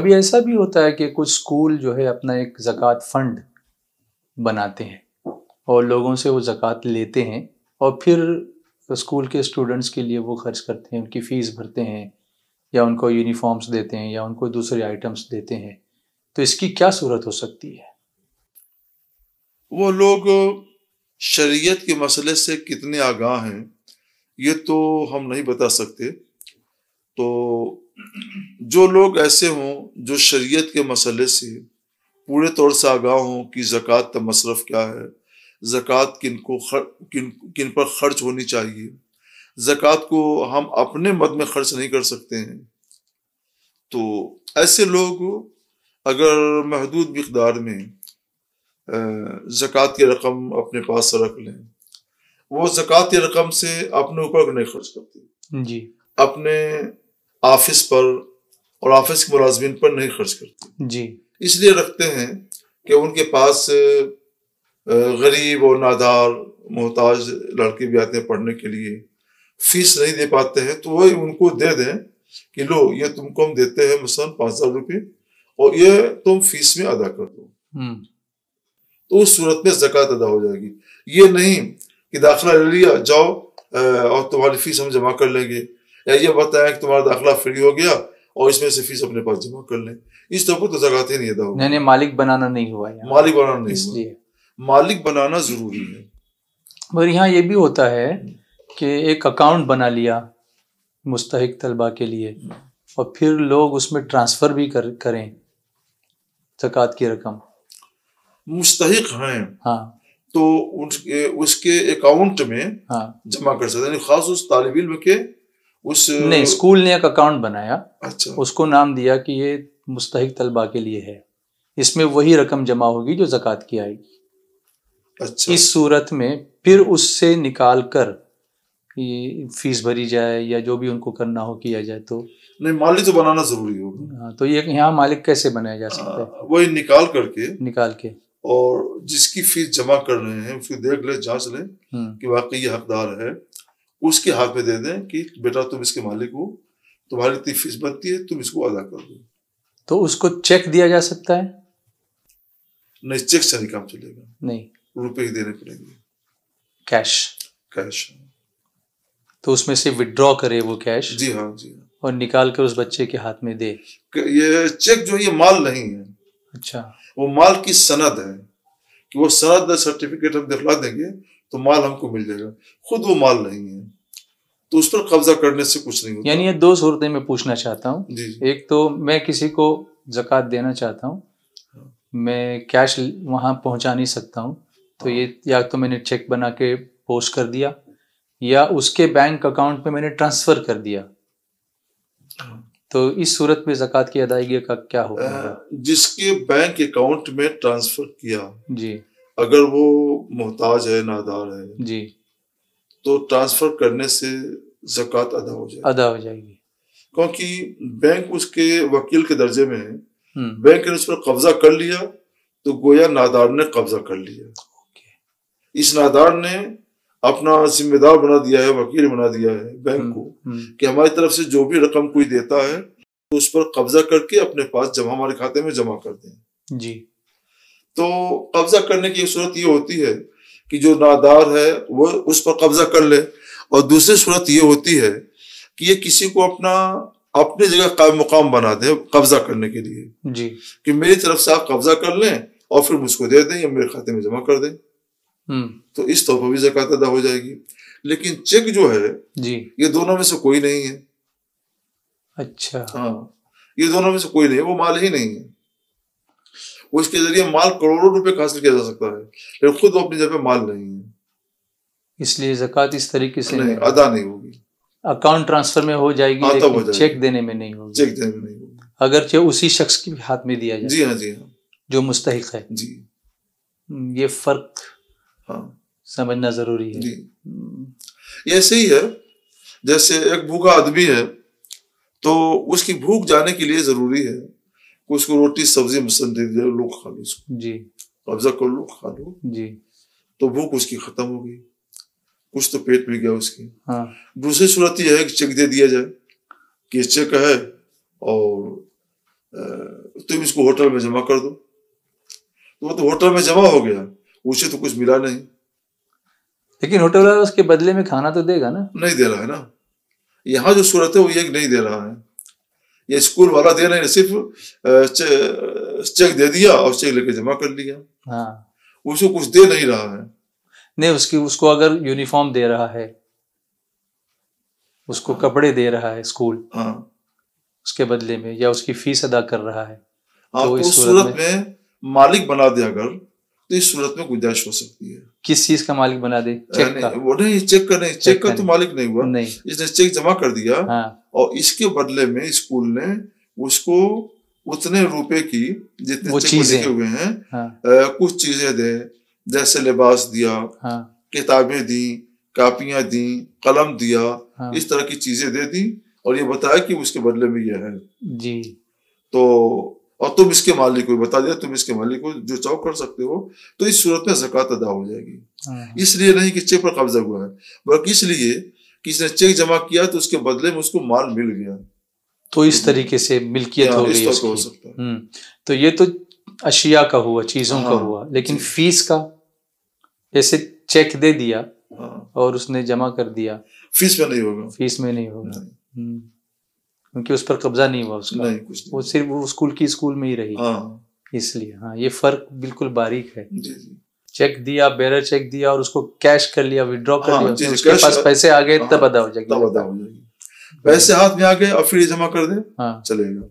کبھی ایسا بھی ہوتا ہے کہ کچھ اسکول جو ہے اپنا ایک زکوٰۃ فنڈ بناتے ہیں اور لوگوں سے وہ زکوٰۃ لیتے ہیں اور پھر اسکول کے اسٹوڈنٹس کے لیے وہ خرچ کرتے ہیں، ان کی فیس بھرتے ہیں یا ان کو یونیفارمس دیتے ہیں یا ان کو دوسرے آئٹمس دیتے ہیں، تو اس کی کیا صورت ہو سکتی ہے؟ وہ لوگ شریعت کے مسئلے سے کتنے آگاہ ہیں یہ تو ہم نہیں بتا سکتے. تو جو لوگ ایسے ہوں جو شریعت کے مسئلے سے پورے طور سے آگاہ ہوں کہ زکوٰۃ کا مصرف کیا ہے، زکوٰۃ کن پر خرچ ہونی چاہیے، زکوٰۃ کو ہم اپنے مد میں خرچ نہیں کر سکتے ہیں، تو ایسے لوگ اگر محدود مقدار میں زکوٰۃ کی رقم اپنے پاس رکھ لیں، وہ زکوٰۃ کی رقم سے اپنے اوپر نہیں خرچ کرتے، جی، اپنے آفس پر اور آفس کے ملازمین پر نہیں خرچ کرتے، جی، اس لیے رکھتے ہیں کہ ان کے پاس غریب اور نادار محتاج لڑکے بھی آتے ہیں پڑھنے کے لیے، فیس نہیں دے پاتے ہیں، تو وہ ان کو دے دیں کہ لو یہ تم کو ہم دیتے ہیں مثلاً 5,000 روپے اور یہ تم فیس میں ادا کر دو، تو اس صورت میں زکوٰۃ ادا ہو جائے گی. یہ نہیں کہ داخلہ لے لیا جاؤ اور تمہاری فیس ہم جمع کر لیں گے، یا یہ بتایا کہ تمہارا داخلہ فری ہو گیا اور اس میں سے فیس اپنے پاس جمع کر لیں، اس طرح تو زکوٰۃ ہی نہیں ادا ہوگی. یعنی مالک بنانا نہیں ہوا ہے، مالک بنانا نہیں اس ہوا، لیے مالک بنانا ضروری ہے. مگر یہاں یہ بھی ہوتا ہے کہ ایک اکاؤنٹ بنا لیا مستحق طلبہ کے لیے اور پھر لوگ اس میں ٹرانسفر بھی کریں زکوٰۃ کی رقم. مستحق ہیں ہاں، تو اس کے اکاؤنٹ میں ہاں، جمع کر سکتے ہیں، یعنی خاص اس طالب علم کے اس نہیں، اسکول نے ایک اکاؤنٹ بنایا، اچھا اس کو نام دیا کہ یہ مستحق طلبہ کے لیے ہے، اس میں وہی رقم جمع ہوگی جو زکوٰۃ کی آئے گی. اچھا اس صورت میں پھر اس سے نکال کر فیس بھری جائے یا جو بھی ان کو کرنا ہو کیا جائے. تو نہیں، مالک تو بنانا ضروری ہوگا. ہاں، تو یہ یہاں مالک کیسے بنایا جا سکتا ہے؟ وہی نکال کر کے نکال کے اور جس کی فیس جمع کر رہے ہیں اس کو دیکھ لیں، جانچ لیں کہ واقعی یہ حقدار ہے، اس کے ہاتھ میں دے دیں کہ بیٹا تم اس کے مالک ہو، تمہاری اتنی فیس بنتی ہے، تم اس کو ادا کر دو. تو اس کو چیک دیا جا سکتا ہے؟ نہیں، چیک سے نہیں کام چلے گا، نہیں، روپے ہی دینے پڑیں گے، کیش. کیش. تو اس میں سے وڈرا کرے وہ کیش جی ہاں، جی ہاں، اور نکال کر اس بچے کے ہاتھ میں دے. یہ چیک جو یہ مال نہیں ہے، اچھا، وہ مال کی سند ہے کہ وہ سند سرٹیفکیٹ ہم دکھلا دیں گے تو مال ہم کو مل جائے گا، خود وہ مال نہیں ہے، تو اس پر قبضہ کرنے سے کچھ نہیں ہوتا. یعنی یہ دو صورتیں میں پوچھنا چاہتا ہوں. جی ایک تو میں کسی کو زکوٰۃ دینا چاہتا ہوں، میں کیش وہاں پہنچا نہیں سکتا ہوں، تو یہ یا تو میں نے چیک بنا کے پوسٹ کر دیا یا اس کے بینک اکاؤنٹ میں نے ٹرانسفر کر دیا، تو اس صورت میں زکوٰۃ کی ادائیگی کا کیا ہوگا؟ جس کے بینک اکاؤنٹ میں ٹرانسفر کیا، جی، اگر وہ محتاج ہے، نادار ہے، جی، تو ٹرانسفر کرنے سے زکوٰۃ ادا ہو جائے گی، کیونکہ بینک اس کے وکیل کے درجے میں ہے، بینک نے اس پر قبضہ کر لیا تو گویا نادار نے قبضہ کر لیا. اس نادار نے اپنا ذمہ دار بنا دیا ہے، وکیل بنا دیا ہے بینک کو کہ ہماری طرف سے جو بھی رقم کوئی دیتا ہے تو اس پر قبضہ کر کے اپنے پاس ہمارے کھاتے میں جمع کر دیں. جی، تو قبضہ کرنے کی صورت یہ ہوتی ہے کہ جو نادار ہے وہ اس پر قبضہ کر لے، اور دوسری صورت یہ ہوتی ہے کہ یہ کسی کو اپنی جگہ قائم مقام بنا دے قبضہ کرنے کے لیے، جی، کہ میری طرف سے آپ قبضہ کر لیں اور پھر مجھ کو دے دیں یا میرے کھاتے میں جمع کر دیں، تو اس طور پر بھی زکوٰۃ ادا ہو جائے گی. لیکن چیک جو ہے جی، یہ دونوں میں سے کوئی نہیں ہے. اچھا، ہاں، یہ دونوں میں سے کوئی نہیں ہے، وہ مال ہی نہیں ہے. اس کے ذریعے مال کروڑوں روپے حاصل کیا جا سکتا ہے لیکن خود وہ اپنی جگہ مال نہیں ہے، اس لیے زکوٰۃ اس طریقے سے نہیں ادا نہیں ہوگی. اکاؤنٹ ٹرانسفر میں ہو جائے گی لیکن چیک دینے میں نہیں ہوگی، چیک دینے میں نہیں ہوگی، اگرچہ اسی شخص کے ہاتھ میں دیا جائے. جی ہاں، جی ہاں، جو مستحق ہے. جی، یہ فرق ہاں سمجھنا ضروری ہے. جی، یہ ایسے ہی ہے جیسے ایک بھوکا آدمی ہے تو اس کی بھوک جانے کے لیے ضروری ہے کہ اس کو روٹی سبزی مثلاً دے دیا، لوگ کھا لو، اس کو جی، قبضہ کر لو، کھا لو، جی، تو بھوک اس کی ختم ہو گئی، کچھ تو پیٹ میں گیا اس کی. ہاں، دوسری صورت یہ ہے کہ چیک دے دیا جائے کہ چیک ہے اور تم اس کو ہوٹل میں جمع کر دو. تو وہ تو ہوٹل میں جمع ہو گیا, اسے تو کچھ ملا نہیں. لیکن ہوٹل والا اس کے بدلے میں کھانا تو دے گا نا. نہیں دے رہا ہے نا. یہاں جو صورت ہے وہ یہ نہیں دے رہا ہے. یہ اسکول والا دے رہا ہے, صرف چیک دے دیا اور چیک لے کے جمع کر لیا. ہاں, اس کو کچھ دے نہیں رہا ہے. نہیں, اس کو اگر یونیفارم دے رہا ہے, اس کو کپڑے دے رہا ہے اسکول, ہاں, اس کے بدلے میں, یا اس کی فیس ادا کر رہا ہے, تو اس صورت میں مالک بنا دے اگر, تو اس صورت میں گنجائش ہو سکتی ہے. کس چیز کا مالک بنا دے؟ چیک کا. وہ نہیں, چیک کا نہیں, چیک کا تو مالک نہیں ہوا. اس نے چیک جمع کر دیا, اور اس کے بدلے میں اسکول نے اس کو اتنے روپے کی جتنے چیک لکھے ہوئے ہیں کچھ چیزیں دے, جیسے لباس دیا, کتابیں دی, کاپیاں دی, قلم دیا, اس طرح کی چیزیں دے دی, اور یہ بتایا کہ اس کے بدلے میں یہ ہے. جی. تو اور تم اس کے مالک کو بتا دیا, تم اس کے مالک کو جو چاہو کر سکتے ہو. تو اس صورت میں زکوٰۃ ادا ہو جائے گی. اس لیے نہیں کہ چیک پر قبضہ ہوا ہے, بلکہ اس لیے کہ اس نے چیک جمع کیا تو اس کے بدلے میں اس کو مال مل گیا, تو اس طریقے سے ملکیت ہو گئی اس کی. تو یہ تو اشیاء کا ہوا, چیزوں کا ہوا. لیکن فیس کا, جیسے چیک دے دیا اور اس نے جمع کر دیا, فیس میں نہیں ہوگا. فیس میں نہیں ہوگا, کیونکہ اس پر قبضہ نہیں ہوا اس کا, وہ صرف وہ اسکول میں ہی رہی. اس لیے ہاں, یہ فرق بالکل باریک ہے. چیک دیا, بیرر چیک دیا, اور اس کو کیش کر لیا, وڈرا کر لیا, اس کے پاس پیسے آ گئے, تب ادا ہو جائے گی. پیسے ہاتھ میں آ گئے اور پھر یہ جمع کر دے, چلے گا.